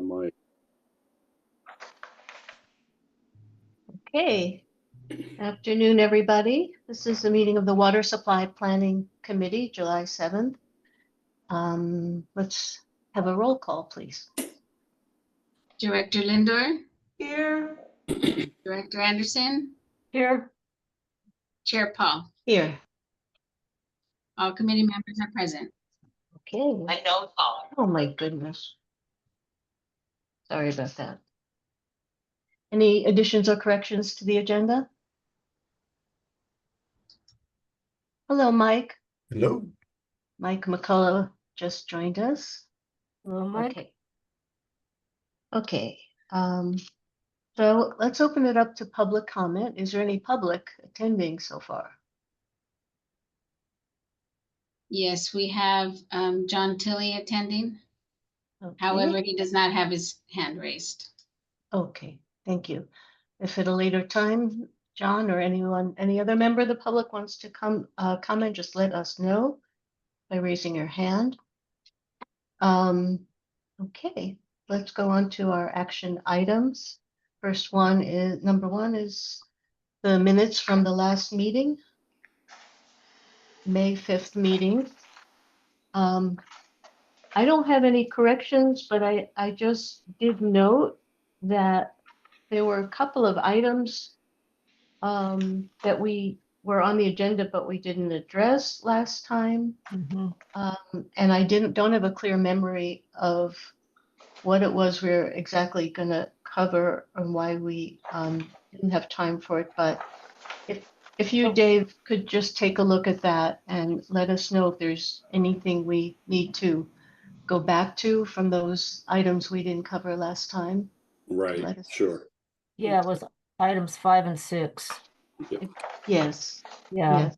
mic. Okay. Afternoon, everybody. This is the meeting of the Water Supply Planning Committee, July 7th. Let's have a roll call, please. Director Lindor, Here. Director Anderson, Here. Chair Paul. Here. All committee members are present. Okay. I know Paul. Oh, my goodness. Sorry about that. Any additions or corrections to the agenda? Hello, Mike. Hello. Mike McCullough just joined us. Hello, Mike. Okay. Okay. So let's open it up to public comment. Is there any public attending so far? Yes, we have John Tilley attending. Okay. However, he does not have his hand raised. Okay, thank you. If at a later time, John or anyone, any other member of the public wants to comment, just let us know by raising your hand. Okay, let's go on to our action items. First one is, number one is the minutes from the last meeting, May 5th meeting. I don't have any corrections, but I just did note that there were a couple of items that we were on the agenda, but we didn't address last time. And I don't have a clear memory of what it was we we're exactly going to cover and why we didn't have time for it. But if you, Dave, could just take a look at that and let us know if there's anything we need to go back to from those items we didn't cover last time. Right, sure. Yeah, it was items 5 and 6. Yes. Yeah. Yes.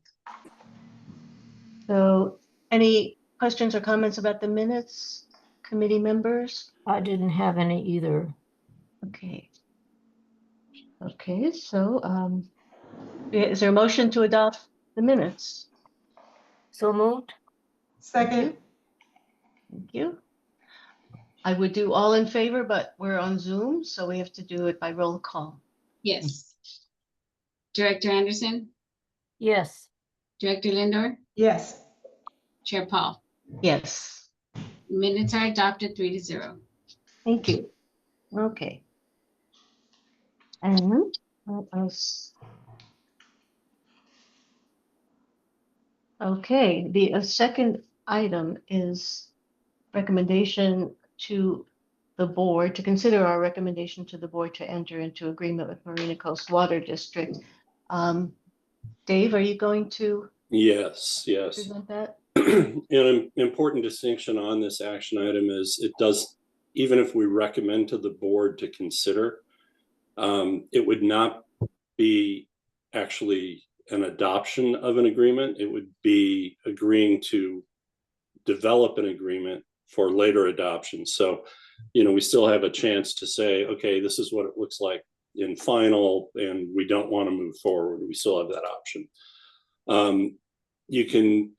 So any questions or comments about the minutes, committee members? I didn't have any either. Okay. Okay, so is there a motion to adopt the minutes? So moved? Second. Thank you. I would do all in favor, but we're on Zoom, so we have to do it by roll call. Yes. Director Anderson, Yes. Director Lindor, Yes. Chair Paul. Yes. Minutes are adopted 3-0. Thank you. Okay. And what else? Okay, the second item is recommendation to the board, to consider our recommendation to the board to enter into agreement with Marina Coast Water District. Dave, are you going to Yes. present that? And an important distinction on this action item is it does, even if we recommend to the board to consider, it would not be actually an adoption of an agreement. It would be agreeing to develop an agreement for later adoption. So, we still have a chance to say, okay, this is what it looks like in final, and we don't want to move forward. We still have that option. You can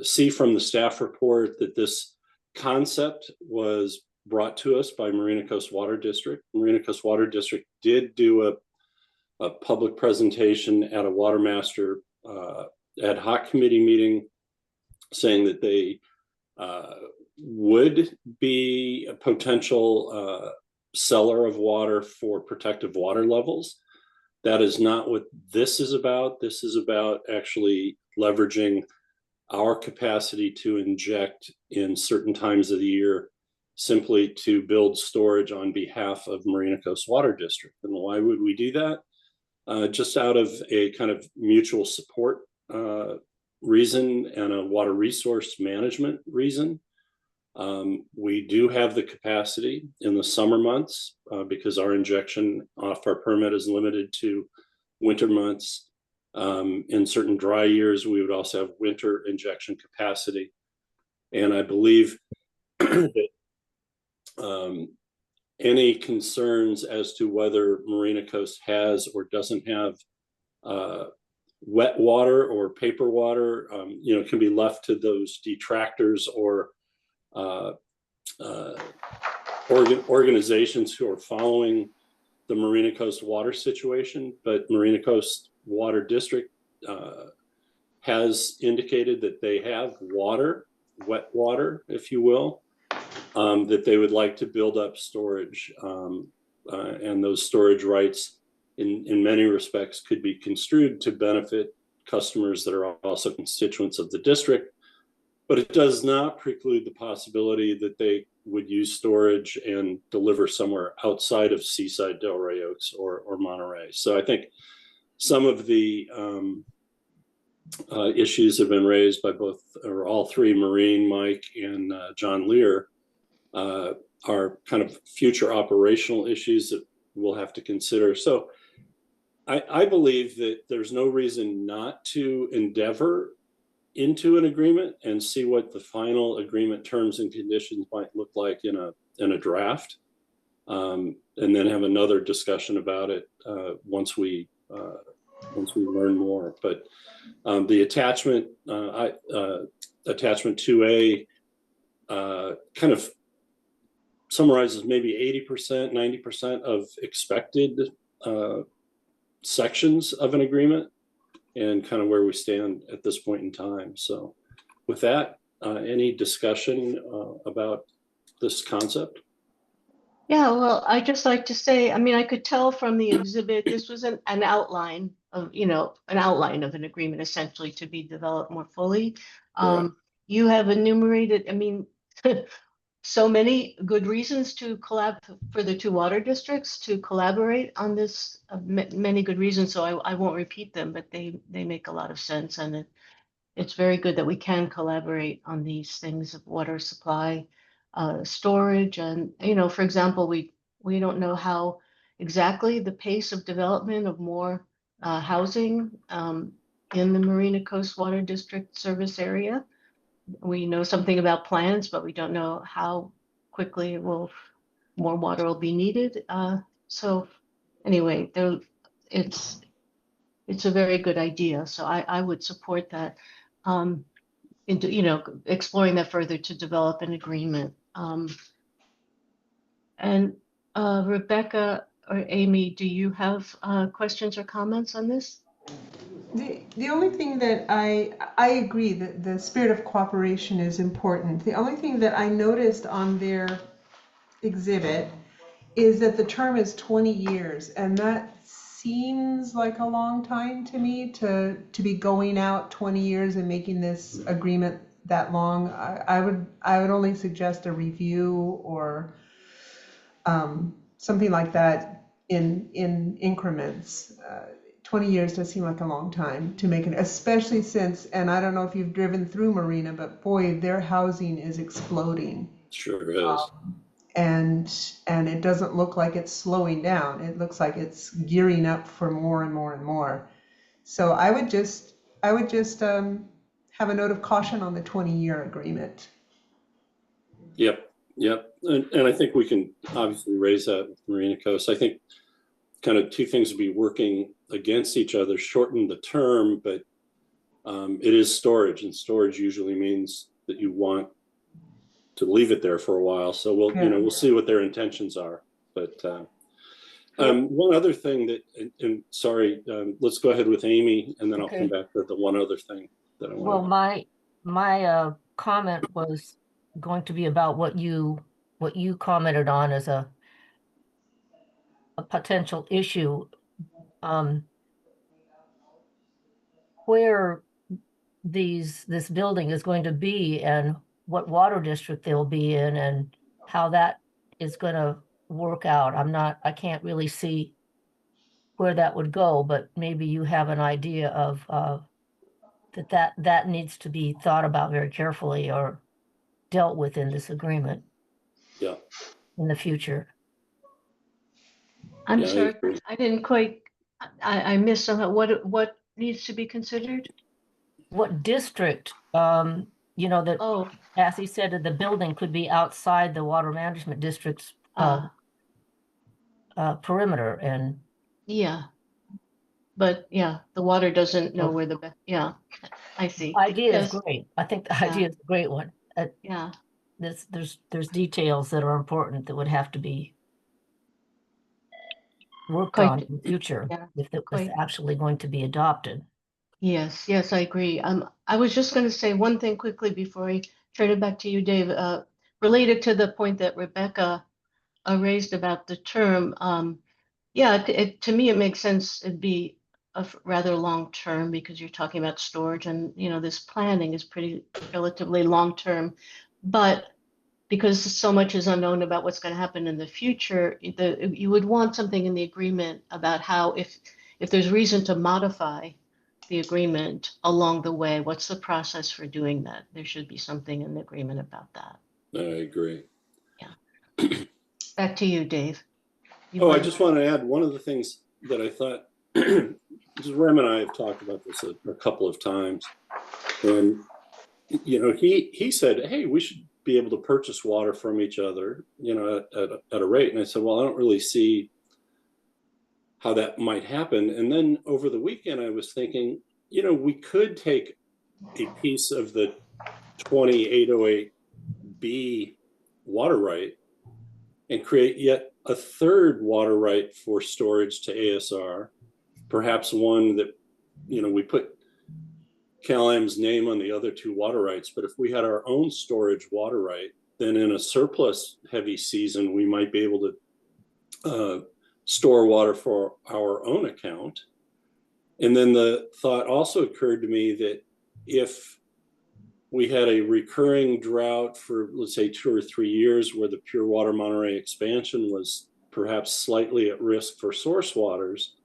see from the staff report that this concept was brought to us by Marina Coast Water District. Marina Coast Water District did do a public presentation at a Water Master ad hoc committee meeting saying that they would be a potential seller of water for protective water levels. That is not what this is about. This is about actually leveraging our capacity to inject in certain times of the year simply to build storage on behalf of Marina Coast Water District. And why would we do that? Just out of a kind of mutual support reason and a water resource management reason. We do have the capacity in the summer months because our injection off our permit is limited to winter months. In certain dry years, we would also have winter injection capacity. And I believe that any concerns as to whether Marina Coast has or doesn't have wet water or paper water, can be left to those detractors or organizations who are following the Marina Coast water situation, but Marina Coast Water District has indicated that they have water, wet water, if you will, that they would like to build up storage. And those storage rights in many respects could be construed to benefit customers that are also constituents of the district, but it does not preclude the possibility that they would use storage and deliver somewhere outside of Seaside, Delray Oaks, or Monterey. So I think some of the issues have been raised by both or all three, Maureen, Mike, and John Lear, are kind of future operational issues that we'll have to consider. So I believe that there's no reason not to endeavor into an agreement and see what the final agreement terms and conditions might look like in a draft, and then have another discussion about it once we learn more. But the attachment, attachment 2A, kind of summarizes maybe 80%, 90% of expected sections of an agreement and kind of where we stand at this point in time. So with that, any discussion about this concept? Yeah, well, I just like to say, I mean, I could tell from the exhibit, this was an outline of, an outline of an agreement essentially to be developed more fully. You have enumerated, I mean, so many good reasons to for the two water districts to collaborate on this, many good reasons. So I won't repeat them, but they make a lot of sense. And it's very good that we can collaborate on these things of water supply, storage. And, for example, we don't know how exactly the pace of development of more housing in the Marina Coast Water District service area. We know something about plans, but we don't know how quickly more water will be needed. So anyway, it's a very good idea. So I would support that, into, exploring that further to develop an agreement. And Rebecca or Amy, do you have questions or comments on this? The only thing that I agree that the spirit of cooperation is important. The only thing that I noticed on their exhibit is that the term is 20 years, and that seems like a long time to me to be going out 20 years and making this agreement that long. I would only suggest a review or something like that in increments. 20 years does seem like a long time to make it, especially since, and I don't know if you've driven through Marina, but boy, their housing is exploding. Sure is. And it doesn't look like it's slowing down. It looks like it's gearing up for more and more and more. So I would just have a note of caution on the 20-year agreement. Yep. And I think we can obviously raise that with Marina Coast. I think kind of two things would be working against each other, shorten the term, but it is storage, and storage usually means that you want to leave it there for a while. So we'll see what their intentions are. But one other thing that, and sorry, let's go ahead with Amy, and then I'll come back to the one other thing that I want. Well, my comment was going to be about what you commented on as a potential issue, where this building is going to be and what water district they'll be in and how that is going to work out. I can't really see where that would go, but maybe you have an idea of that needs to be thought about very carefully or dealt with in this agreement. Yeah. In the future. I'm sorry, I didn't quite, I missed somehow. What needs to be considered? What district, that, as he said, that the building could be outside the water management district's perimeter, and yeah, but yeah, the water doesn't know where I see. Idea is great. I think the idea is a great one. Yeah. there's details that are important that would have to be worked Quite- on in the future yeah, if it was quite. actually going to be adopted. Yes, yes, I agree. I was just going to say one thing quickly before I turn it back to you, Dave, related to the point that Rebecca raised about the term. Yeah, to me, it makes sense. It'd be a rather long term because you're talking about storage and, this planning is pretty relatively long term. But because so much is unknown about what's going to happen in the future, you would want something in the agreement about how if there's reason to modify the agreement along the way, what's the process for doing that? There should be something in the agreement about that. I agree. Back to you, Dave. I just want to add one of the things that I thought, because Rem and I have talked about this a couple of times, and he said, "Hey, we should be able to purchase water from each other, at a rate." And I said, "Well, I don't really see how that might happen." And then over the weekend, I was thinking, we could take a piece of the 2808B water right and create yet a third water right for storage to ASR, perhaps one that, we put Cal-Am's name on the other two water rights, but if we had our own storage water right, then in a surplus heavy season, we might be able to store water for our own account. And then the thought also occurred to me that if we had a recurring drought for, let's say, 2 or 3 years where the Pure Water Monterey expansion was perhaps slightly at risk for source waters,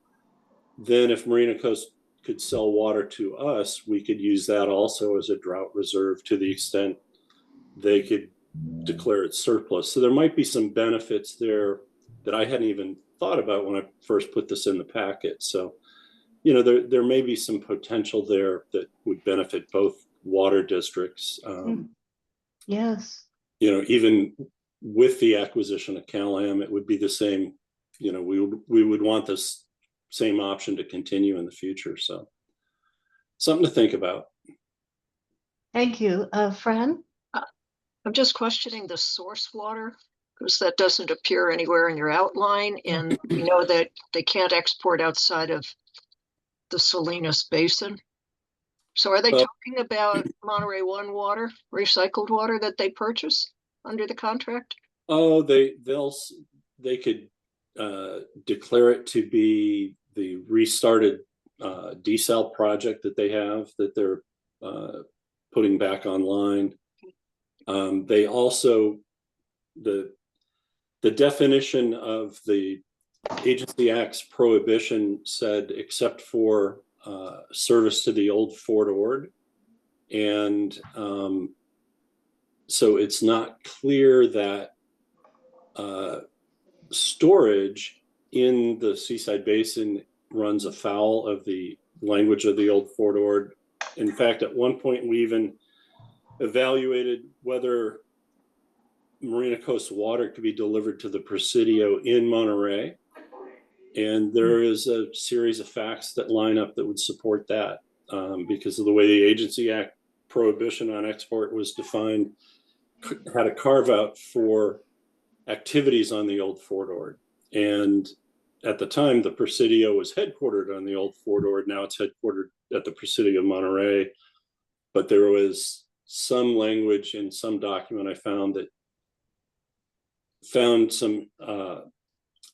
then if Marina Coast could sell water to us, we could use that also as a drought reserve to the extent they could declare it surplus. So there might be some benefits there that I hadn't even thought about when I first put this in the packet. So, there may be some potential there that would benefit both water districts. Yes. Even with the acquisition of Cal-Am, it would be the same. We would want this same option to continue in the future. So something to think about. Thank you. Fran? I'm just questioning the source water because that doesn't appear anywhere in your outline. And we know that they can't export outside of the Salinas Basin. So are they talking about Monterey One water, recycled water that they purchase under the contract? Oh, they could declare it to be the restarted desal project that they have that they're putting back online. They also, the definition of the Agency Act's prohibition said except for service to the old Fort Ord. And so it's not clear that storage in the Seaside Basin runs afoul of the language of the old Fort Ord. In fact, at one point we even evaluated whether Marina Coast water could be delivered to the Presidio in Monterey. And there is a series of facts that line up that would support that because of the way the Agency Act prohibition on export was defined, had a carve out for activities on the old Fort Ord. And at the time, the Presidio was headquartered on the old Fort Ord. Now it's headquartered at the Presidio of Monterey. But there was some language in some document I found that found some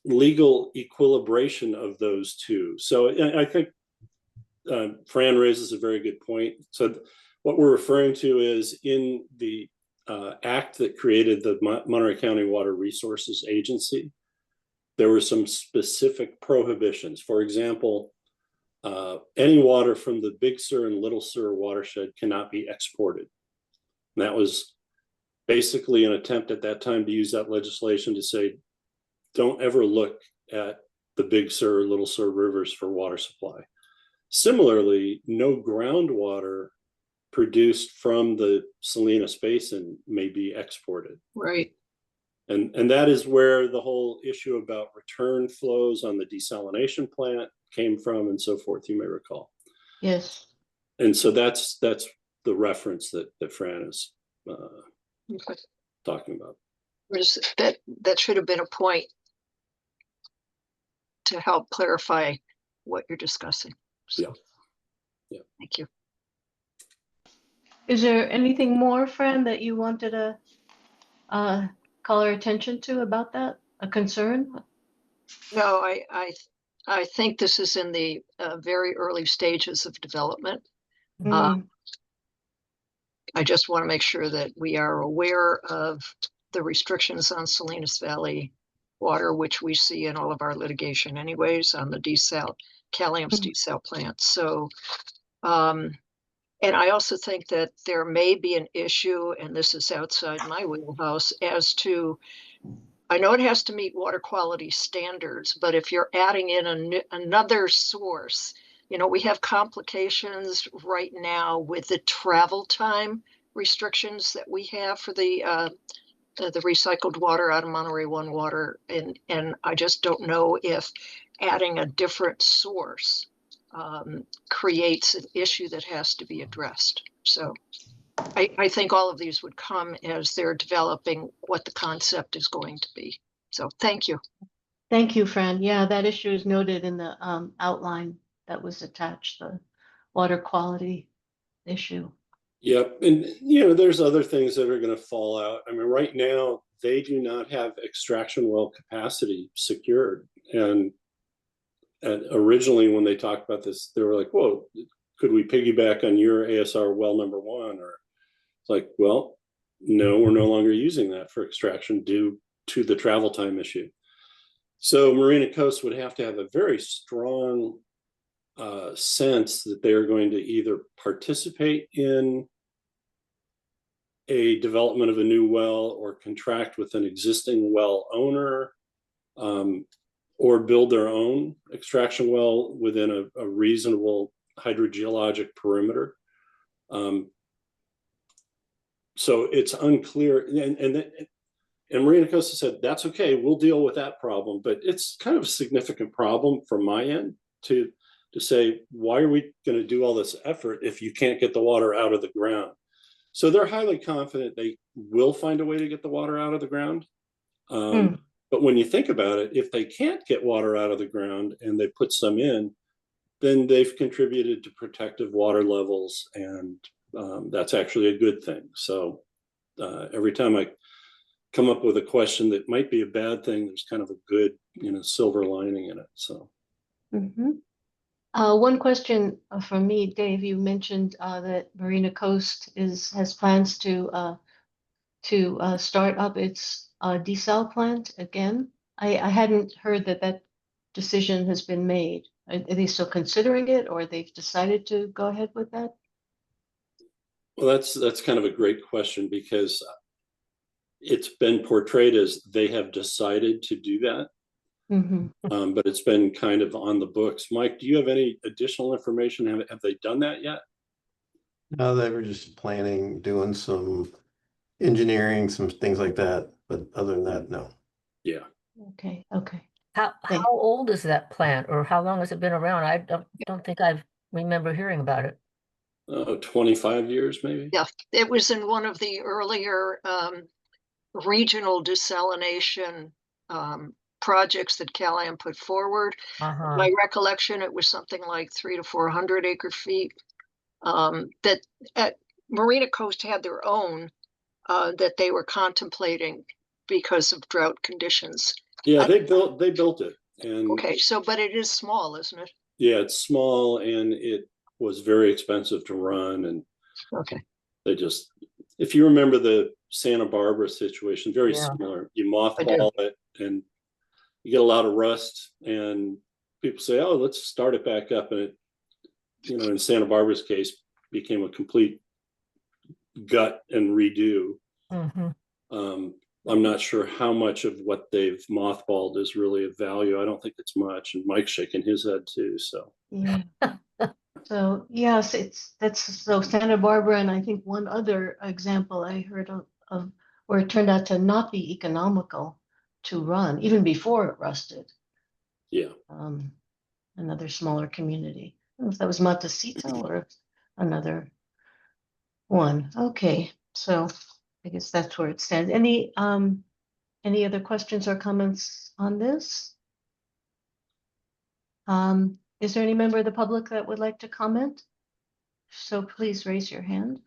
legal equilibration of those two. So I think Fran raises a very good point. So what we're referring to is in the act that created the Monterey County Water Resources Agency, there were some specific prohibitions. For example, any water from the Big Sur and Little Sur watershed cannot be exported. And that was basically an attempt at that time to use that legislation to say, don't ever look at the Big Sur, Little Sur rivers for water supply. Similarly, no groundwater produced from the Salinas Basin may be exported. Right. And that is where the whole issue about return flows on the desalination plant came from and so forth, you may recall. Yes. And so that's the reference that Fran is. Okay. talking about. That should have been a point to help clarify what you're discussing. So, Yeah. Yeah. Thank you. Is there anything more, Fran, that you wanted to call our attention to about that? A concern? No, I think this is in the very early stages of development. Mm, I just want to make sure that we are aware of the restrictions on Salinas Valley water, which we see in all of our litigation anyways on the desal, Calium's desal plant. So, and I also think that there may be an issue, and this is outside my wheelhouse, as to, I know it has to meet water quality standards, but if you're adding in another source, you know, we have complications right now with the travel time restrictions that we have for the recycled water out of Monterey One water, and I just don't know if adding a different source creates an issue that has to be addressed. So I think all of these would come as they're developing what the concept is going to be. So thank you. thank you, Fran. Yeah, that issue is noted in the outline that was attached, the water quality issue. Yep. And, you know, there's other things that are going to fall out. I mean, right now, they do not have extraction well capacity secured. And originally, when they talked about this, they were like, whoa, could we piggyback on your ASR well number one? Or it's like, well, no, we're no longer using that for extraction due to the travel time issue. So Marina Coast would have to have a very strong sense that they're going to either participate in a development of a new well or contract with an existing well owner, or build their own extraction well within a reasonable hydrogeologic perimeter. So it's unclear, and Marina Costa said, that's okay, we'll deal with that problem, but it's kind of a significant problem from my end to say, why are we going to do all this effort if you can't get the water out of the ground? So they're highly confident they will find a way to get the water out of the ground. But when you think about it, if they can't get water out of the ground and they put some in, then they've contributed to protective water levels, and that's actually a good thing. So every time I come up with a question that might be a bad thing, there's kind of a good, you know, silver lining in it. So. One question from me, Dave. You mentioned that Marina Coast has plans to start up its desal plant again. I hadn't heard that decision has been made. Are they still considering it, or they've decided to go ahead with that? Well, that's kind of a great question, because it's been portrayed as they have decided to do that. But it's been kind of on the books. Mike, do you have any additional information? Have they done that yet? No, they were just planning, doing some engineering, some things like that. But other than that, no. Yeah. Okay. How old is that plant, or how long has it been around? I don't think I remember hearing about it. 25 years, maybe. Yeah, it was in one of the earlier regional desalination projects that Calium put forward. My recollection, it was something like 300 to 400 acre feet. That at Marina Coast had their own that they were contemplating because of drought conditions. Yeah, they built it. And okay, so but it is small, isn't it? Yeah, it's small, and it was very expensive to run. And okay, they just, if you remember the Santa Barbara situation, very similar. You mothball it, and you get a lot of rust, and people say, "Oh, let's start it back up." And it, you know, in Santa Barbara's case, became a complete gut and redo. I'm not sure how much of what they've mothballed is really of value. I don't think it's much. And Mike's shaking his head too. So yeah. So yes, so Santa Barbara, and I think one other example I heard of where it turned out to not be economical to run even before it rusted. Yeah. Another smaller community. I don't know if that was Montecito or another one. Okay, so I guess that's where it stands. Any other questions or comments on this? Is there any member of the public that would like to comment? So please raise your hand.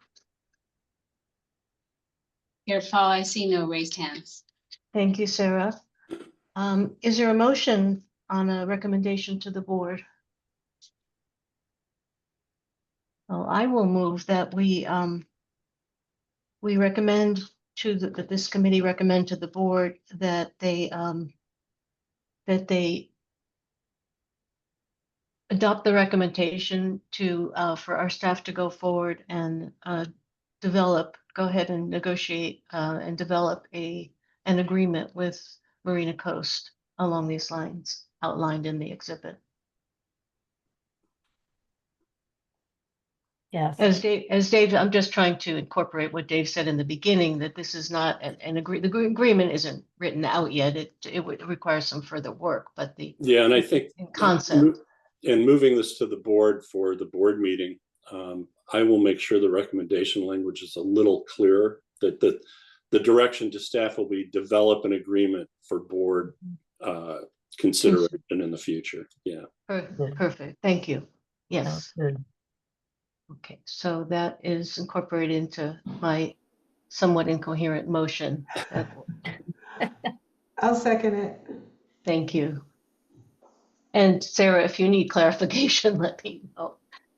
Here, Paul, I see no raised hands. Thank you, Sarah. Is there a motion on a recommendation to the board? Well, I will move that we recommend to that this committee recommend to the board that they adopt the recommendation to for our staff to go forward and go ahead and negotiate and develop an agreement with Marina Coast along these lines outlined in the exhibit. Yes. As Dave, I'm just trying to incorporate what Dave said in the beginning, that this is not the agreement isn't written out yet. It would require some further work, but Yeah, and I think in concept. And moving this to the board for the board meeting, I will make sure the recommendation language is a little clearer, that the direction to staff will be develop an agreement for board consideration in the future. Yeah. Perfect. Thank you. Yes. Sounds good. Okay, so that is incorporated into my somewhat incoherent motion. I'll second it. Thank you. And Sarah, if you need clarification, let me know.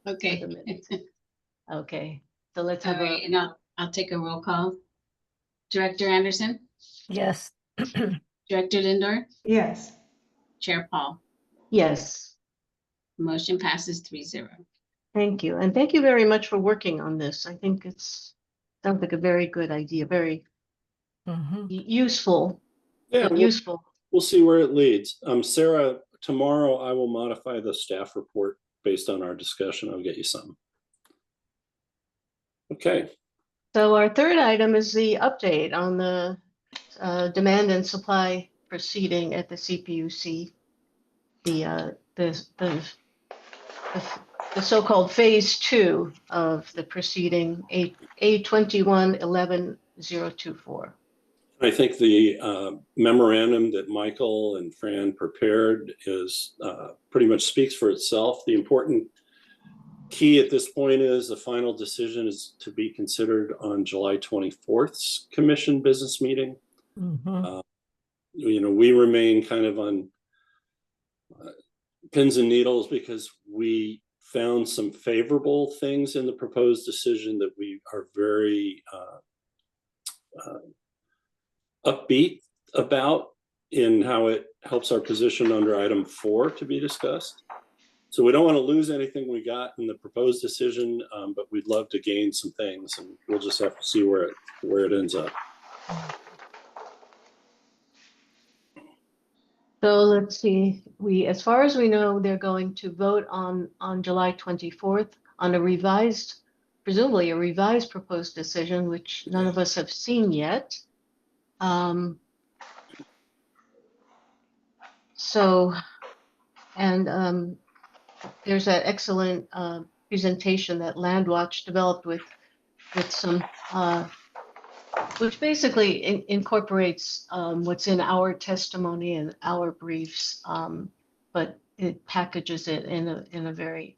Okay. For the minutes. Okay, so let's All have right, and I'll take a roll call. Director Anderson, Yes. Director Lindor, Yes. Chair Paul. yes, Motion passes 3-0. thank you. And thank you very much for working on this. I think sounds like a very good idea, very Mhm. useful. Yeah, Useful. we'll see where it leads. Sarah, tomorrow I will modify the staff report based on our discussion. I'll get you some. Okay. So our third item is the update on the demand and supply proceeding at the CPUC. The so-called phase 2 of the proceeding, A21-11-024. I think the memorandum that Michael and Fran prepared is pretty much speaks for itself. The important key at this point is the final decision is to be considered on July 24th's commission business meeting. Mhm. We remain kind of on pins and needles because we found some favorable things in the proposed decision that we are very upbeat about in how it helps our position under item 4 to be discussed. So we don't want to lose anything we got in the proposed decision, but we'd love to gain some things, and we'll just have to see where it ends up. So let's see, as far as we know, they're going to vote on July 24th on presumably a revised proposed decision, which none of us have seen yet. There's that excellent presentation that Landwatch developed with some which basically incorporates what's in our testimony and our briefs, but it packages it in a very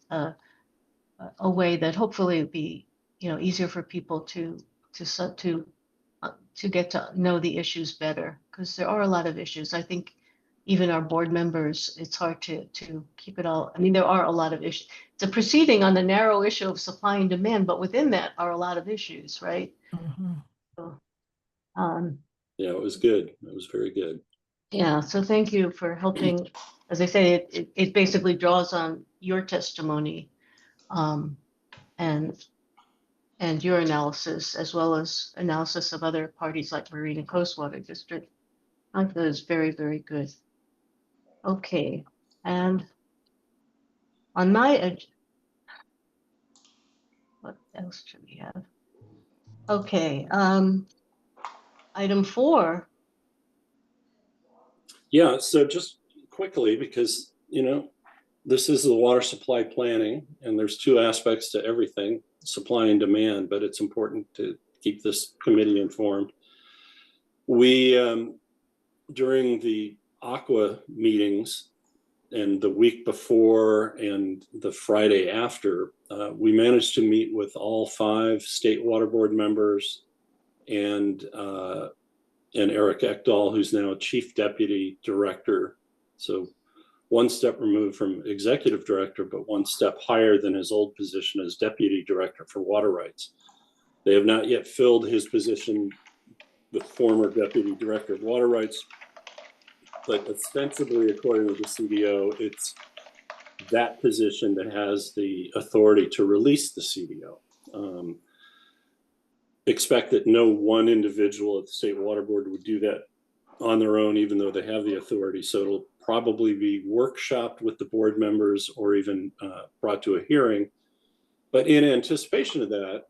a way that hopefully would be easier for people to get to know the issues better, because there are a lot of issues. I think even our board members, it's hard to keep it all. I mean, there are a lot of issues. It's a proceeding on the narrow issue of supply and demand, but within that are a lot of issues, right? Mhm. So, Yeah, it was good. It was very good. yeah, so thank you for helping. As I say, it basically draws on your testimony and your analysis, as well as analysis of other parties like Marine and Coastwater District. I think that is very, very good. Okay, and on my what else should we have? Okay, item 4. Yeah, so just quickly, because this is the water supply planning, and there's 2 aspects to everything, supply and demand, but it's important to keep this committee informed. We, during the Aqua meetings and the week before and the Friday after, we managed to meet with all 5 state water board members and Eric Ekdahl, who's now Chief Deputy Director. So one step removed from Executive Director, but one step higher than his old position as Deputy Director for Water Rights. They have not yet filled his position, the former Deputy Director of Water Rights, but ostensibly, according to the CDO, it's that position that has the authority to release the CDO. Expect that no one individual at the State Water Board would do that on their own, even though they have the authority. So it'll probably be workshopped with the board members or even brought to a hearing. But in anticipation of that,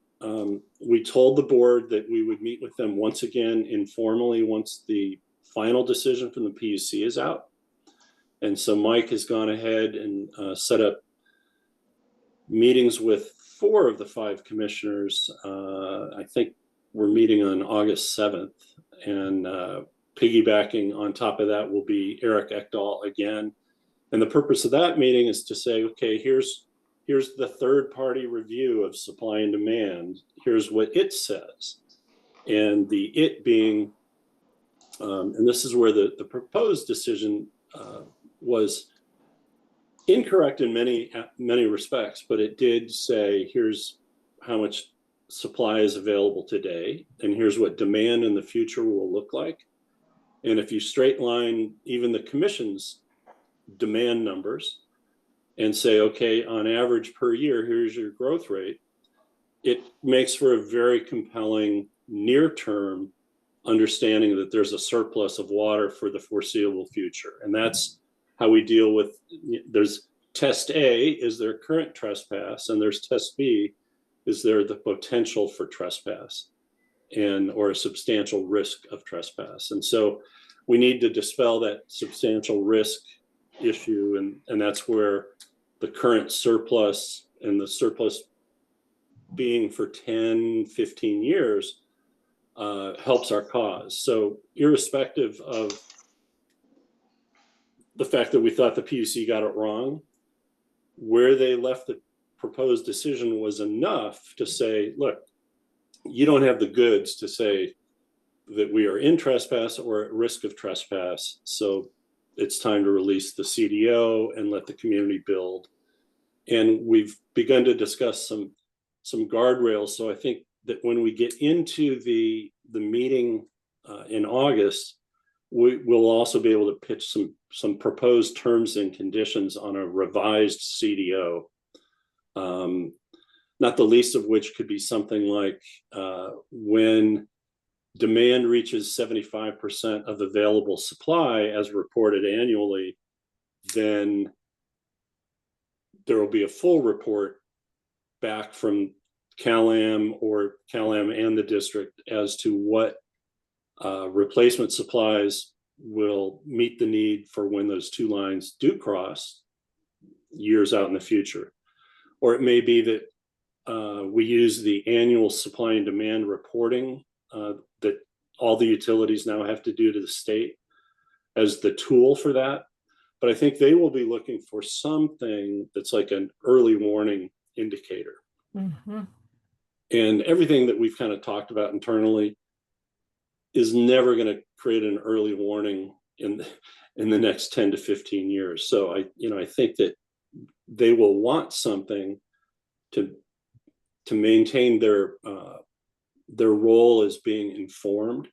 we told the board that we would meet with them once again informally once the final decision from the PUC is out. And so Mike has gone ahead and set up meetings with 4 of the 5 commissioners. I think we're meeting on August 7th, and piggybacking on top of that will be Eric Ekdahl again. And the purpose of that meeting is to say, okay, here's the third-party review of supply and demand. Here's what it says. And the it being, and this is where the proposed decision was incorrect in many respects, but it did say, here's how much supply is available today, and here's what demand in the future will look like. And if you straight line even the commission's demand numbers and say, okay, on average per year, here's your growth rate, it makes for a very compelling near-term understanding that there's a surplus of water for the foreseeable future. And that's how we deal with, there's test A, is there current trespass? And there's test B, is there the potential for trespass or a substantial risk of trespass? And so we need to dispel that substantial risk issue. And that's where the current surplus and the surplus being for 10, 15 years helps our cause. So irrespective of the fact that we thought the PUC got it wrong, where they left the proposed decision was enough to say, look, you don't have the goods to say that we are in trespass or at risk of trespass. So it's time to release the CDO and let the community build. And we've begun to discuss some guardrails. So I think that when we get into the meeting in August, we'll also be able to pitch some proposed terms and conditions on a revised CDO. Not the least of which could be something like when demand reaches 75% of available supply as reported annually, then there will be a full report back from CalAm and the district as to what replacement supplies will meet the need for when those 2 lines do cross years out in the future. Or it may be that we use the annual supply and demand reporting that all the utilities now have to do to the state as the tool for that. But I think they will be looking for something that's like an early warning indicator. Mm-hmm. And everything that we've kind of talked about internally is never going to create an early warning in the next 10 to 15 years. So I think that they will want something to maintain their role as being informed.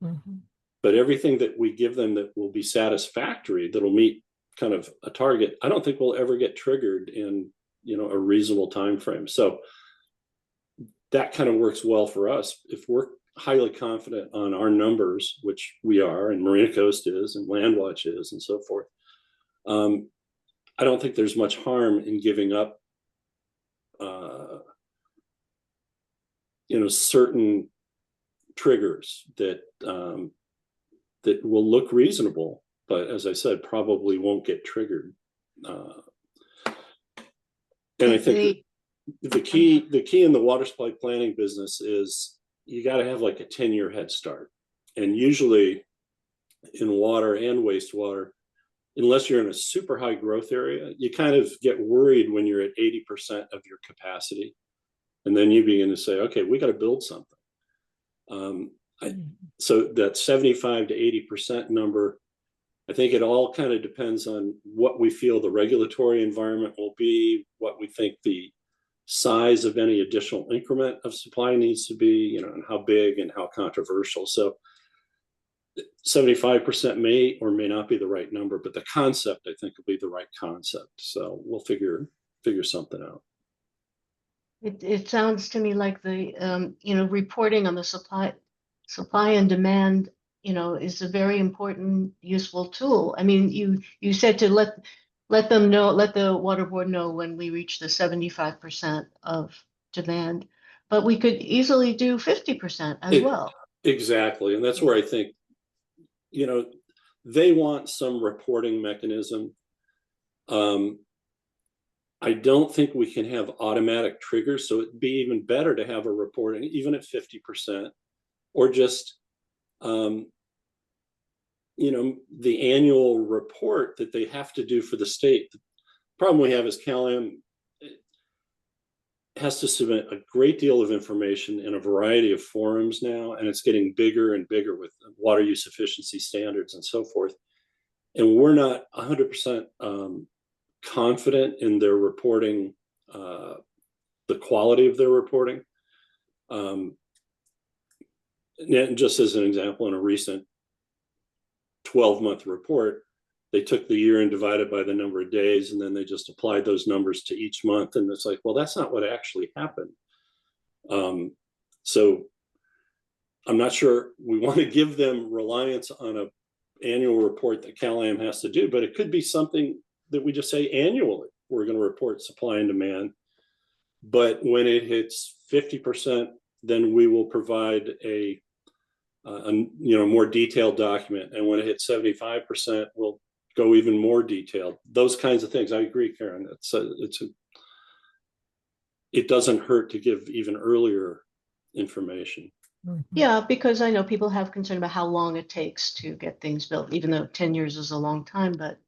Mm-hmm. But everything that we give them that will be satisfactory, that'll meet kind of a target, I don't think will ever get triggered in a reasonable time frame. So that kind of works well for us. If we're highly confident on our numbers, which we are, and Marina Coast is, and Landwatch is, and so forth, I don't think there's much harm in giving up certain triggers that will look reasonable, but as I said, probably won't get triggered. And I think the key in the water supply planning business is you got to have like a 10-year head start. And usually in water and wastewater, unless you're in a super high growth area, you kind of get worried when you're at 80% of your capacity. And then you begin to say, okay, we got to build something. So that 75 to 80% number, I think it all kind of depends on what we feel the regulatory environment will be, what we think the size of any additional increment of supply needs to be, and how big and how controversial. So 75% may or may not be the right number, but the concept, I think, will be the right concept. So we'll figure something out. It sounds to me like the, reporting on the supply and demand, is a very important, useful tool. I mean, you said to let them know, let the water board know when we reach the 75% of demand, but we could easily do 50% as well. Exactly. And that's where I think, they want some reporting mechanism. I don't think we can have automatic triggers, so it'd be even better to have a reporting, even at 50%, or just, the annual report that they have to do for the state. The problem we have is Cal-Am has to submit a great deal of information in a variety of forums now, and it's getting bigger and bigger with water use efficiency standards and so forth. And we're not 100% confident in their reporting, the quality of their reporting. And just as an example, in a recent 12-month report, they took the year and divided by the number of days, and then they just applied those numbers to each month. And it's like, well, that's not what actually happened. So I'm not sure we want to give them reliance on an annual report that Cal-Am has to do, but it could be something that we just say annually, we're going to report supply and demand. But when it hits 50%, then we will provide a more detailed document. And when it hits 75%, we'll go even more detailed. Those kinds of things. I agree, Karen. It doesn't hurt to give even earlier information. Yeah, because I know people have concern about how long it takes to get things built, even though 10 years is a long time, but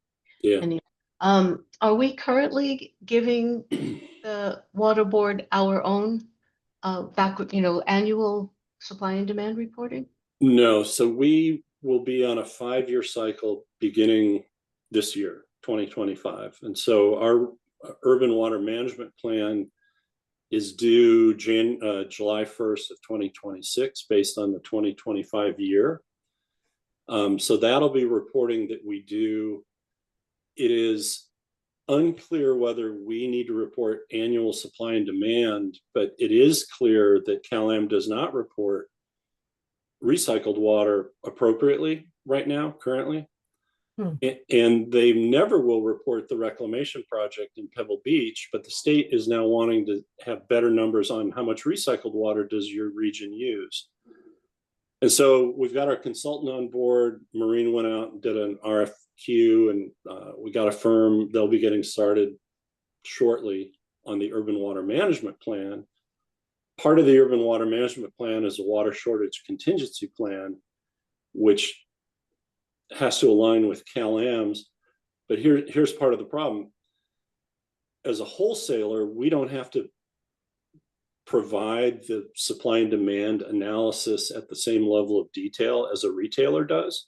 yeah. anyway. Are we currently giving the water board our own annual supply and demand reporting? No, so we will be on a 5-year cycle beginning this year, 2025. And so our urban water management plan is due July 1st of 2026 based on the 2025 year. So that'll be reporting that we do. It is unclear whether we need to report annual supply and demand, but it is clear that Cal-Am does not report recycled water appropriately right now, currently. And they never will report the reclamation project in Pebble Beach, but the state is now wanting to have better numbers on how much recycled water does your region use. And so we've got our consultant on board. Maureen went out and did an RFQ, and we got a firm. They'll be getting started shortly on the urban water management plan. Part of the urban water management plan is a water shortage contingency plan, which has to align with Cal-Am's. But here's part of the problem. As a wholesaler, we don't have to provide the supply and demand analysis at the same level of detail as a retailer does.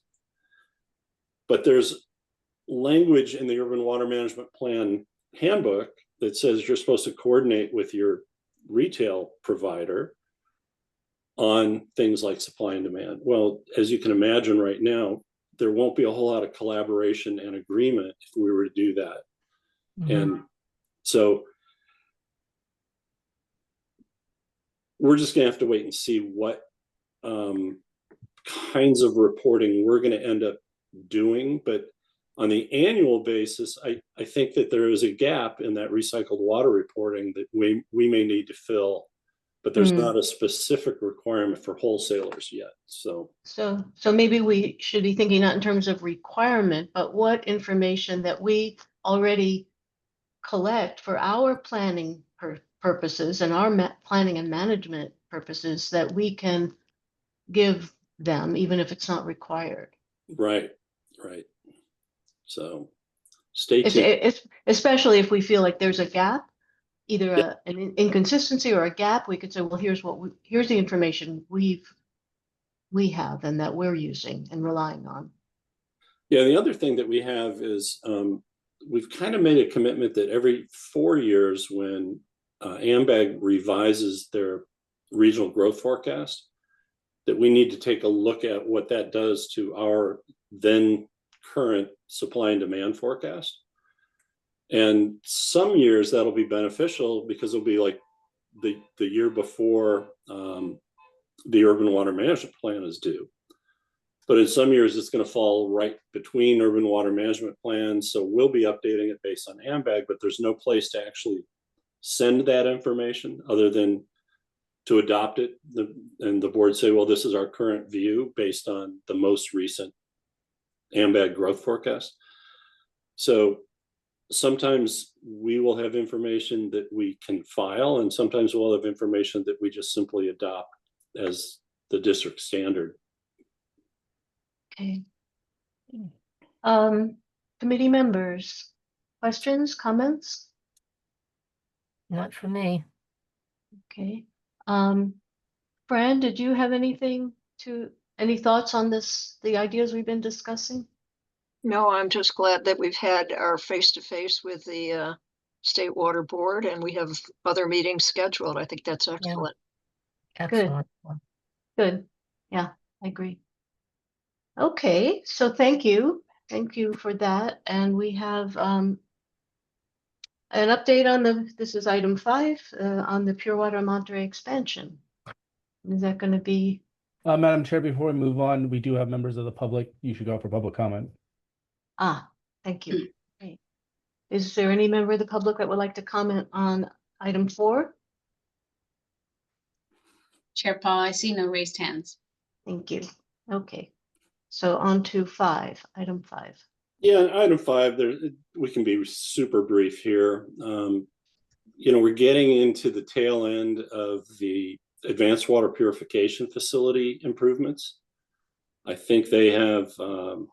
But there's language in the urban water management plan handbook that says you're supposed to coordinate with your retail provider on things like supply and demand. Well, as you can imagine right now, there won't be a whole lot of collaboration and agreement if we were to do that. And so we're just going to have to wait and see what kinds of reporting we're going to end up doing. But on the annual basis, I think that there is a gap in that recycled water reporting that we may need to fill, but there's not a specific requirement for wholesalers yet. So maybe we should be thinking not in terms of requirement, but what information that we already collect for our planning purposes and our planning and management purposes that we can give them, even if it's not required. Right. So stay tuned. Especially if we feel like there's a gap, either Yeah. an inconsistency or a gap, we could say, well, here's the information we have and that we're using and relying on. Yeah, the other thing that we have is we've kind of made a commitment that every 4 years when AMBAG revises their regional growth forecast, that we need to take a look at what that does to our then current supply and demand forecast. And some years that'll be beneficial because it'll be like the year before the urban water management plan is due. But in some years, it's going to fall right between urban water management plans. So we'll be updating it based on AMBAG, but there's no place to actually send that information other than to adopt it. And the board say, well, this is our current view based on the most recent AMBAG growth forecast. So sometimes we will have information that we can file, and sometimes we'll have information that we just simply adopt as the district standard. Okay. Committee members, questions, comments? Not for me. Okay. Fran, did you have any thoughts on the ideas we've been discussing? No, I'm just glad that we've had our face-to-face with the State Water Board, and we have other meetings scheduled. I think that's excellent. Excellent. Good. Yeah, I agree. Okay, so thank you. Thank you for that. And we have an update this is item 5, on the Pure Water Monterey expansion. Is that going to be? Madam Chair, before we move on, we do have members of the public. You should go for public comment. Thank you. Okay. Is there any member of the public that would like to comment on item 4? Chair Paul, I see no raised hands. Thank you. Okay. So on to item 5. Yeah, item 5, we can be super brief here. We're getting into the tail end of the advanced water purification facility improvements. I think they have, well,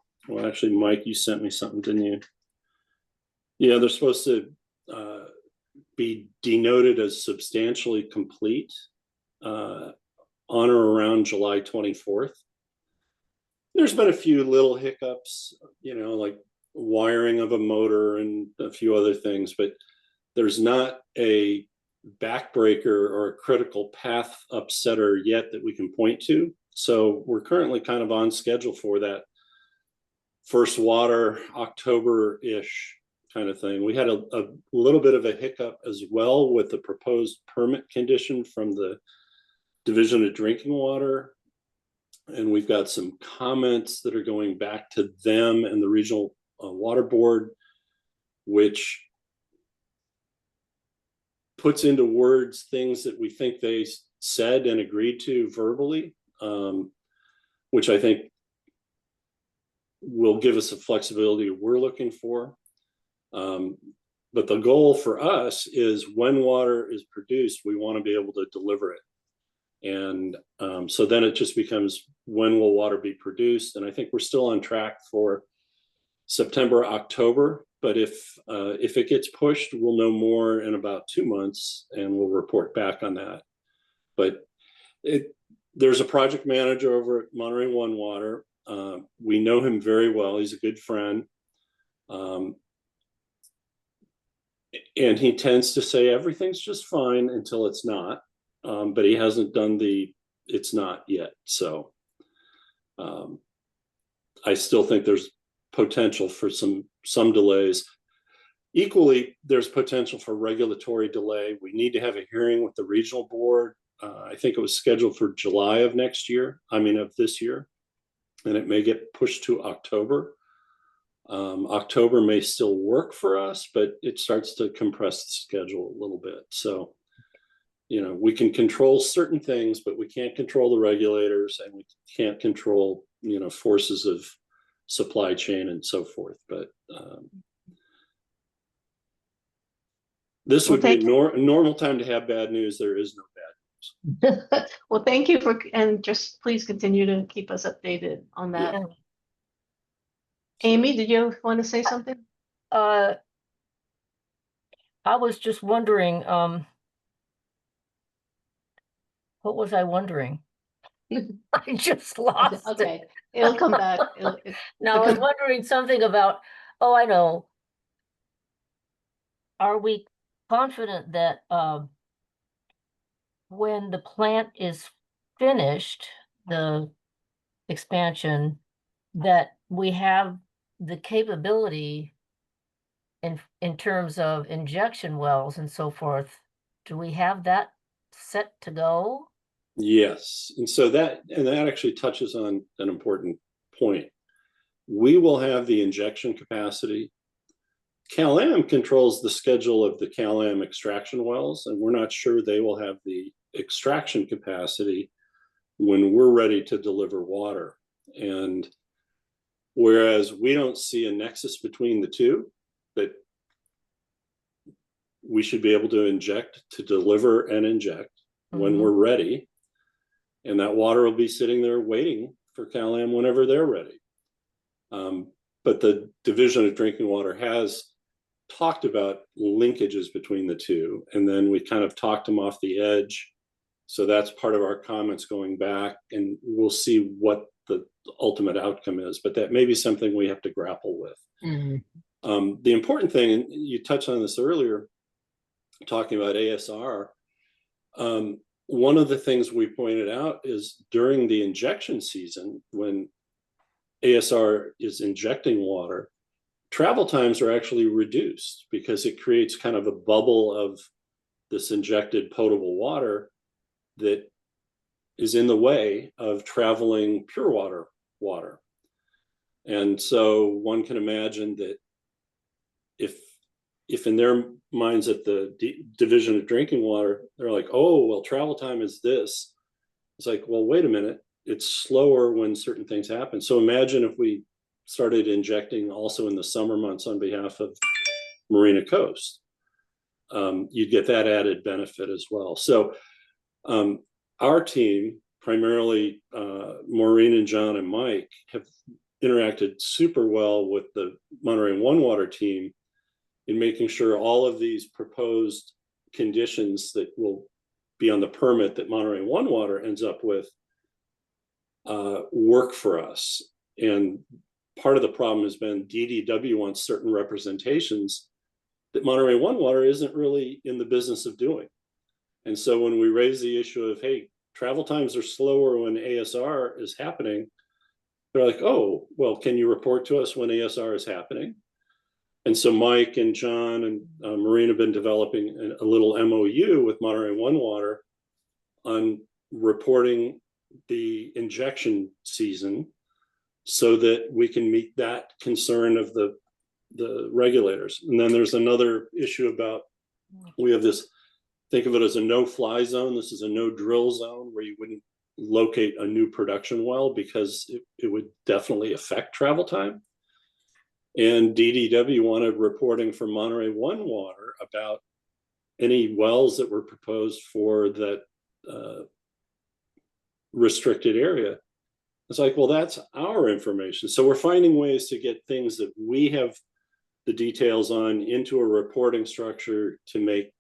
actually, Mike, you sent me something, didn't you? Yeah, they're supposed to be denoted as substantially complete on or around July 24th. There's been a few little hiccups, like wiring of a motor and a few other things, but there's not a backbreaker or a critical path upsetter yet that we can point to. So we're currently kind of on schedule for that first water October-ish kind of thing. We had a little bit of a hiccup as well with the proposed permit condition from the Division of Drinking Water. And we've got some comments that are going back to them and the Regional Water Board, which puts into words things that we think they said and agreed to verbally, which I think will give us the flexibility we're looking for. But the goal for us is when water is produced, we want to be able to deliver it. And so then it just becomes, when will water be produced? And I think we're still on track for September, October. But if it gets pushed, we'll know more in about 2 months, and we'll report back on that. But there's a project manager over at Monterey One Water. We know him very well. He's a good friend. And he tends to say everything's just fine until it's not. But he hasn't done it's not yet. So I still think there's potential for some delays. Equally, there's potential for regulatory delay. We need to have a hearing with the regional board. I think it was scheduled for July of this year, and it may get pushed to October. October may still work for us, but it starts to compress the schedule a little bit. So, we can control certain things, but we can't control the regulators, and we can't control, forces of supply chain and so forth. But this would be a normal time to have bad news. There is no bad Well, thank you and just please continue to keep us updated on that. Yeah. Amy, did you want to say something? I was just wondering, what was I wondering? I just lost it. Okay, it'll come back. No, I was Because- wondering something about, oh, I know. Are we confident that when the plant is finished, the expansion, that we have the capability in terms of injection wells and so forth? Do we have that set to go? Yes, and so that actually touches on an important point. We will have the injection capacity. Cal-Am controls the schedule of the Cal-Am extraction wells, and we're not sure they will have the extraction capacity when we're ready to deliver water. And whereas we don't see a nexus between the two, that we should be able to inject to deliver and inject when we're ready. And that water will be sitting there waiting for Cal-Am whenever they're ready. But the Division of Drinking Water has talked about linkages between the two, and then we kind of talked them off the edge. So that's part of our comments going back, and we'll see what the ultimate outcome is. But that may be something we have to grapple with. The important thing, and you touched on this earlier, talking about ASR, one of the things we pointed out is during the injection season, when ASR is injecting water, travel times are actually reduced because it creates kind of a bubble of this injected potable water that is in the way of traveling pure water. And so one can imagine that if in their minds at the Division of Drinking Water, they're like, oh, well, travel time is this. It's like, well, wait a minute. It's slower when certain things happen. So imagine if we started injecting also in the summer months on behalf of Marina Coast. You'd get that added benefit as well. So our team, primarily Maureen and John and Mike, have interacted super well with the Monterey One Water team in making sure all of these proposed conditions that will be on the permit that Monterey One Water ends up with work for us. And part of the problem has been DDW wants certain representations that Monterey One Water isn't really in the business of doing. And so when we raise the issue of, hey, travel times are slower when ASR is happening, they're like, oh, well, can you report to us when ASR is happening? And so Mike and John and Maureen have been developing a little MOU with Monterey One Water on reporting the injection season so that we can meet that concern of the regulators. And then there's another issue about, we have this, think of it as a no-fly zone. This is a no-drill zone where you wouldn't locate a new production well because it would definitely affect travel time. And DDW wanted reporting from Monterey One Water about any wells that were proposed for that restricted area. It's like, well, that's our information. So we're finding ways to get things that we have the details on into a reporting structure to make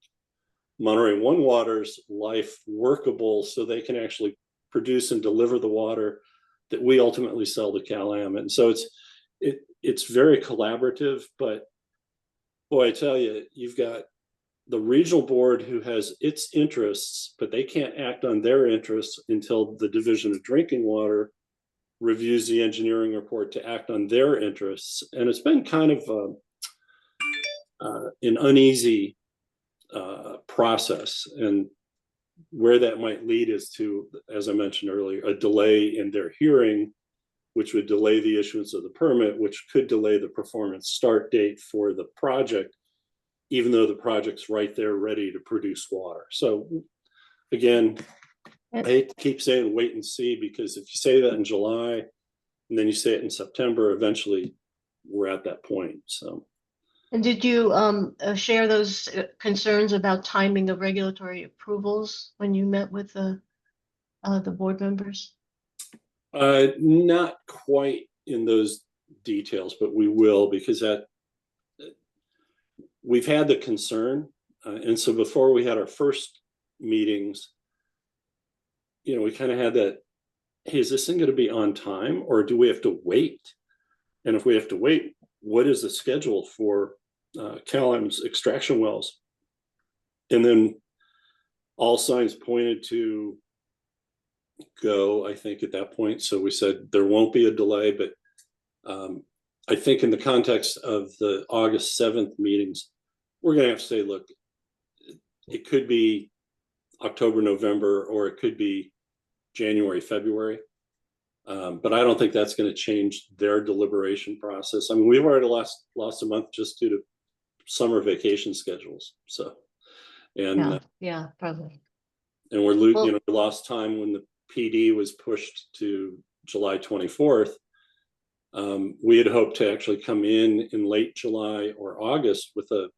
Monterey One Water's life workable so they can actually produce and deliver the water that we ultimately sell to Cal-Am. And so it's very collaborative, but boy, I tell you, you've got the regional board who has its interests, but they can't act on their interests until the Division of Drinking Water reviews the engineering report to act on their interests. And it's been kind of an uneasy process. And where that might lead is to, as I mentioned earlier, a delay in their hearing, which would delay the issuance of the permit, which could delay the performance start date for the project, even though the project's right there ready to produce water. So again, I hate to keep saying wait and see, because if you say that in July and then you say it in September, eventually we're at that point. So And did you share those concerns about timing of regulatory approvals when you met with the board members? Not quite in those details, but we will, because we've had the concern. And so before we had our first meetings, we kind of had that, hey, is this thing going to be on time, or do we have to wait? And if we have to wait, what is the schedule for Cal-Am's extraction wells? And then all signs pointed to go, I think, at that point. So we said there won't be a delay, but I think in the context of the August 7th meetings, we're going to have to say, look, it could be October, November, or it could be January, February. But I don't think that's going to change their deliberation process. I mean, we've already lost a month just due to summer vacation schedules. So, and yeah, probably. And we're we lost time when the PD was pushed to July 24th. We had hoped to actually come in late July or August with a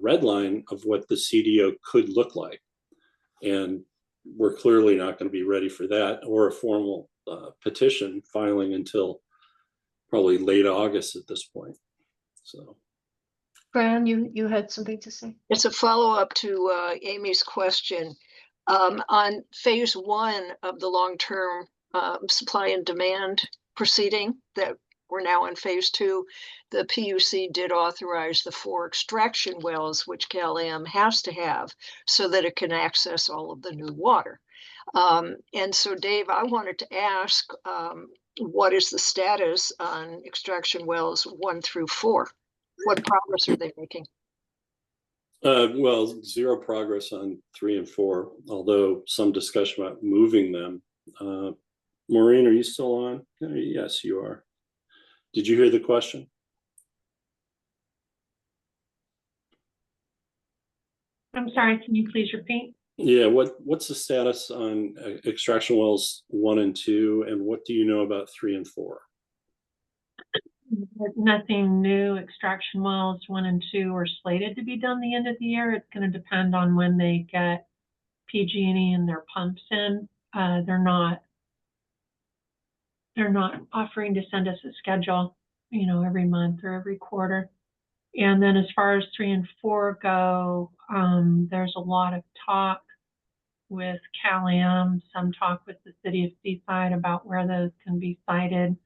red line of what the CDO could look like. And we're clearly not going to be ready for that, or a formal petition filing until probably late August at this point. So, Fran, you had something to say? It's a follow-up to Amy's question. On phase 1 of the long-term supply and demand proceeding that we're now in phase 2, the PUC did authorize the 4 extraction wells, which Cal-Am has to have so that it can access all of the new water. And so, Dave, I wanted to ask, what is the status on extraction wells 1 through 4? What progress are they making? Well, zero progress on 3 and 4, although some discussion about moving them. Maureen, are you still on? Yes, you are. Did you hear the question? I'm sorry, can you please repeat? Yeah, what's the status on extraction wells 1 and 2, and what do you know about 3 and 4? Nothing new. Extraction wells 1 and 2 are slated to be done the end of the year. It's going to depend on when they get PG&E and their pumps in. They're not offering to send us a schedule, every month or every quarter. And then as far as 3 and 4 go, there's a lot of talk with Cal-Am, some talk with the city of Seaside about where those can be sited,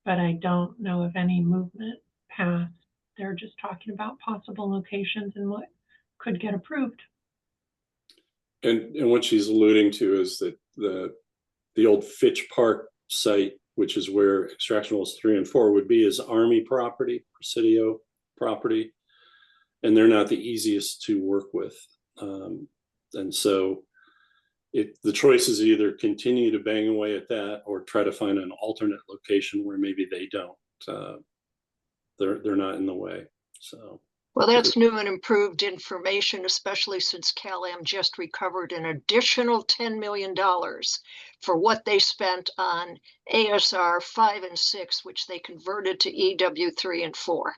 but I don't know of any movement past. They're just talking about possible locations and what could get approved. And what she's alluding to is that the old Fitch Park site, which is where extraction wells 3 and 4 would be, is Army property, Presidio property, and they're not the easiest to work with. And so the choice is either continue to bang away at that or try to find an alternate location where maybe they don't. They're not in the way. So. Well, that's new and improved information, especially since Cal-Am just recovered an additional $10 million for what they spent on ASR 5 and 6, which they converted to EW 3 and 4.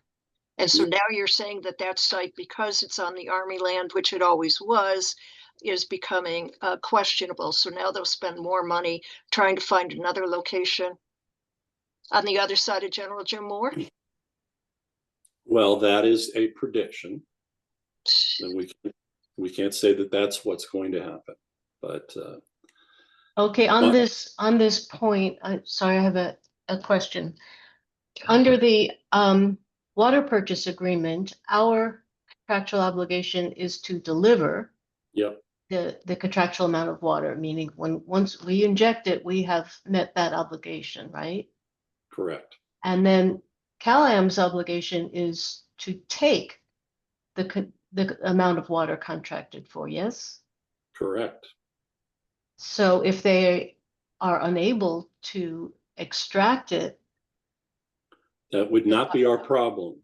And so now you're saying that site, because it's on the Army land, which it always was, is becoming questionable. So now they'll spend more money trying to find another location on the other side of General Jim Moore? Well, that is a prediction, and we can't say that that's what's going to happen. But okay, on this point, sorry, I have a question. Under the water purchase agreement, our contractual obligation is to deliver. Yep. The contractual amount of water, meaning once we inject it, we have met that obligation, right? Correct. And then Cal-Am's obligation is to take the amount of water contracted for, yes? Correct. So if they are unable to extract it, that would not be our problem.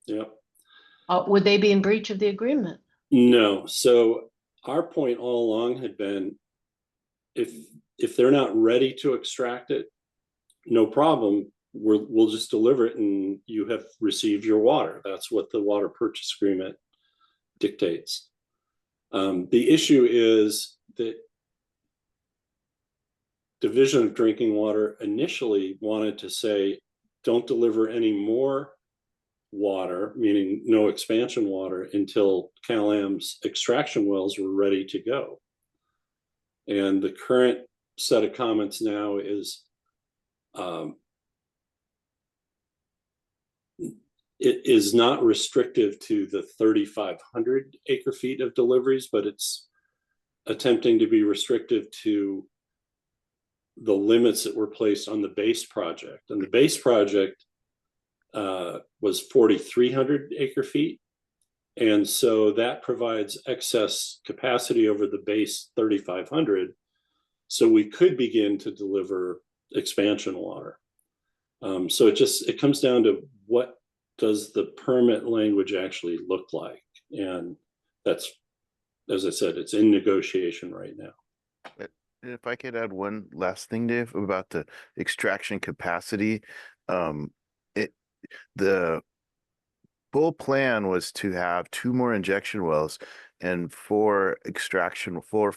Yep. Would they be in breach of the agreement? No. So our point all along had been, if they're not ready to extract it, no problem. we'll just deliver it and you have received your water. That's what the water purchase agreement dictates. The issue is that Division of Drinking Water initially wanted to say, don't deliver any more water, meaning no expansion water, until Cal-Am's extraction wells were ready to go. And the current set of comments now is it is not restrictive to the 3,500 acre feet of deliveries, but it's attempting to be restrictive to the limits that were placed on the base project. And the base project was 4,300 acre feet. And so that provides excess capacity over the base 3,500. So we could begin to deliver expansion water. So it comes down to what does the permit language actually look like? And that's, as I said, it's in negotiation right now. If I could add one last thing, Dave, about the extraction capacity, the full plan was to have 2 more injection wells and 4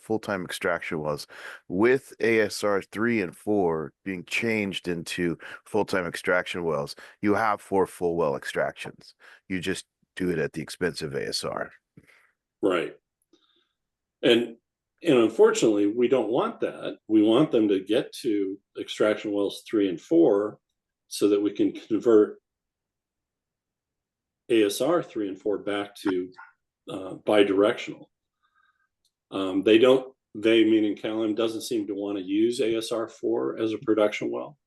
full-time extraction wells. With ASR 3 and 4 being changed into full-time extraction wells, you have 4 full well extractions. You just do it at the expense of ASR. Right. And unfortunately, we don't want that. We want them to get to extraction wells 3 and 4 so that we can convert ASR 3 and 4 back to bidirectional. They meaning Cal-Am doesn't seem to want to use ASR 4 as a production well.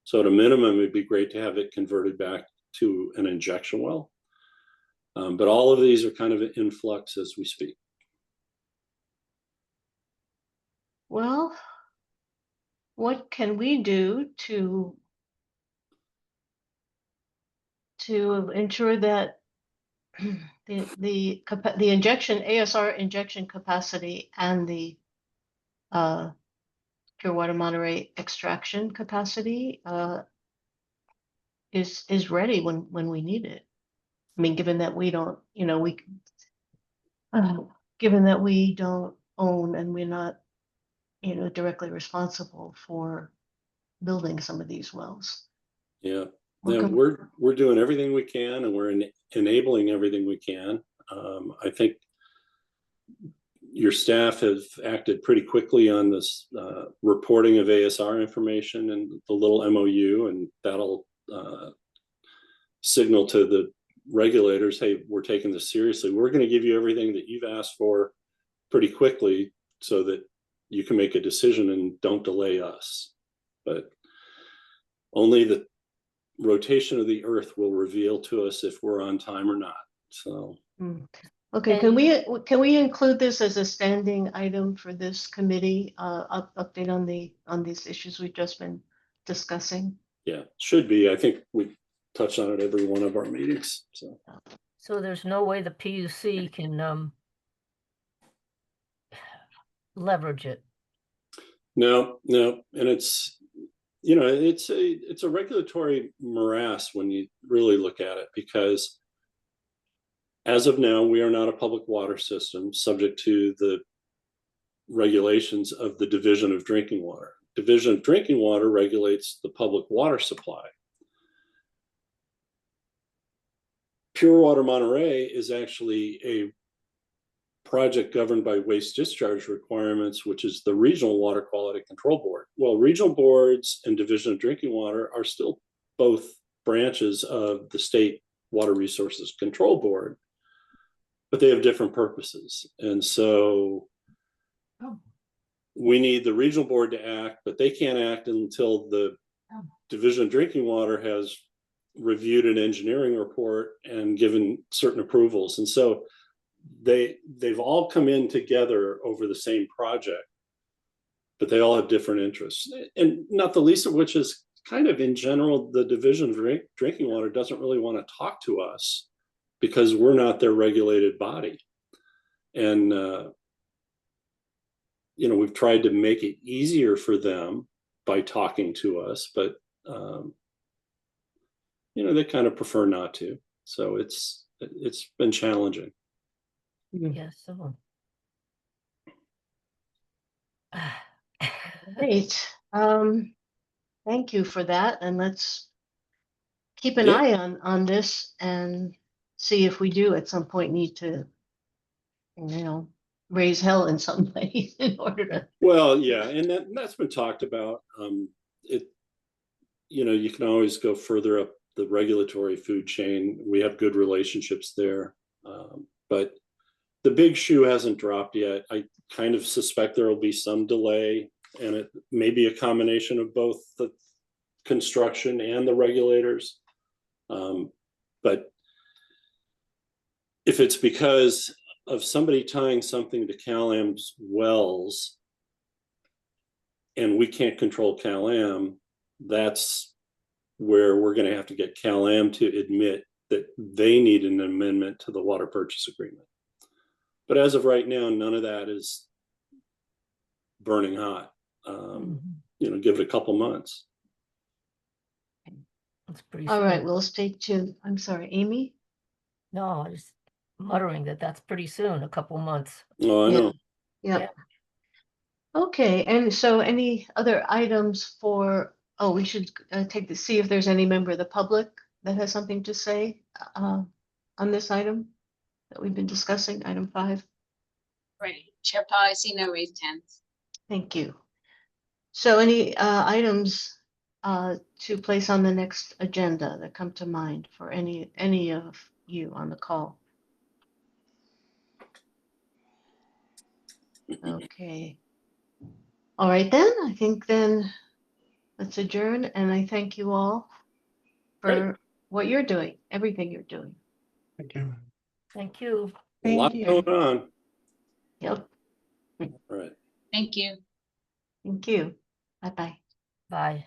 So at a minimum, it'd be great to have it converted back to an injection well. But all of these are kind of in flux as we speak. Well, what can we do to ensure that the ASR injection capacity and the pure water Monterey extraction capacity is ready when we need it? I mean, given that we don't, given that we don't own and we're not, directly responsible for building some of these wells. Yeah. Yeah, we're doing everything we can, and we're enabling everything we can. I think your staff have acted pretty quickly on this reporting of ASR information and the little MOU, and that'll signal to the regulators, hey, we're taking this seriously. We're going to give you everything that you've asked for pretty quickly so that you can make a decision and don't delay us. But only the rotation of the earth will reveal to us if we're on time or not. So okay, can we include this as a standing item for this committee, update on these issues we've just been discussing? Yeah, should be. I think we touched on it every one of our meetings. So there's no way the PUC can leverage it. No, and it's it's a regulatory morass when you really look at it, because as of now, we are not a public water system subject to the regulations of the Division of Drinking Water. Division of Drinking Water regulates the public water supply. Pure Water Monterey is actually a project governed by waste discharge requirements, which is the Regional Water Quality Control Board. Well, regional boards and Division of Drinking Water are still both branches of the State Water Resources Control Board, but they have different purposes. And so we need the regional board to act, but they can't act until the Division of Drinking Water has reviewed an engineering report and given certain approvals. And so they've all come in together over the same project, but they all have different interests, and not the least of which is kind of in general, the Division of Drinking Water doesn't really want to talk to us because we're not their regulated body. And we've tried to make it easier for them by talking to us, but they kind of prefer not to. So it's been challenging. Yes, so. Great. Thank you for that, and let's keep an Yeah. eye on this and see if we do at some point need to, raise hell in some way in order to. Well, yeah, and that's been talked about. You can always go further up the regulatory food chain. We have good relationships there, but the big shoe hasn't dropped yet. I kind of suspect there will be some delay, and it may be a combination of both the construction and the regulators. But if it's because of somebody tying something to Cal-Am's wells and we can't control Cal-Am, that's where we're going to have to get Cal-Am to admit that they need an amendment to the water purchase agreement. But as of right now, none of that is burning hot. Give it a couple months. It's pretty All soon. right, we'll stay tuned. I'm sorry, Amy? No, I was muttering that's pretty soon, a couple months. Oh, I Yeah. know. Yeah. Okay, and so any other items we should see if there's any member of the public that has something to say on this item that we've been discussing, item 5. Right. Chair Powell, I see no raised hands. Thank you. So any items to place on the next agenda that come to mind for any of you on the call? Okay. All right then, I think then let's adjourn, and I thank you all for what you're doing, everything you're doing. Thank you. Thank you. A lot Thank you. going on. Yep, All right. Thank you. thank you. Bye-bye. Bye.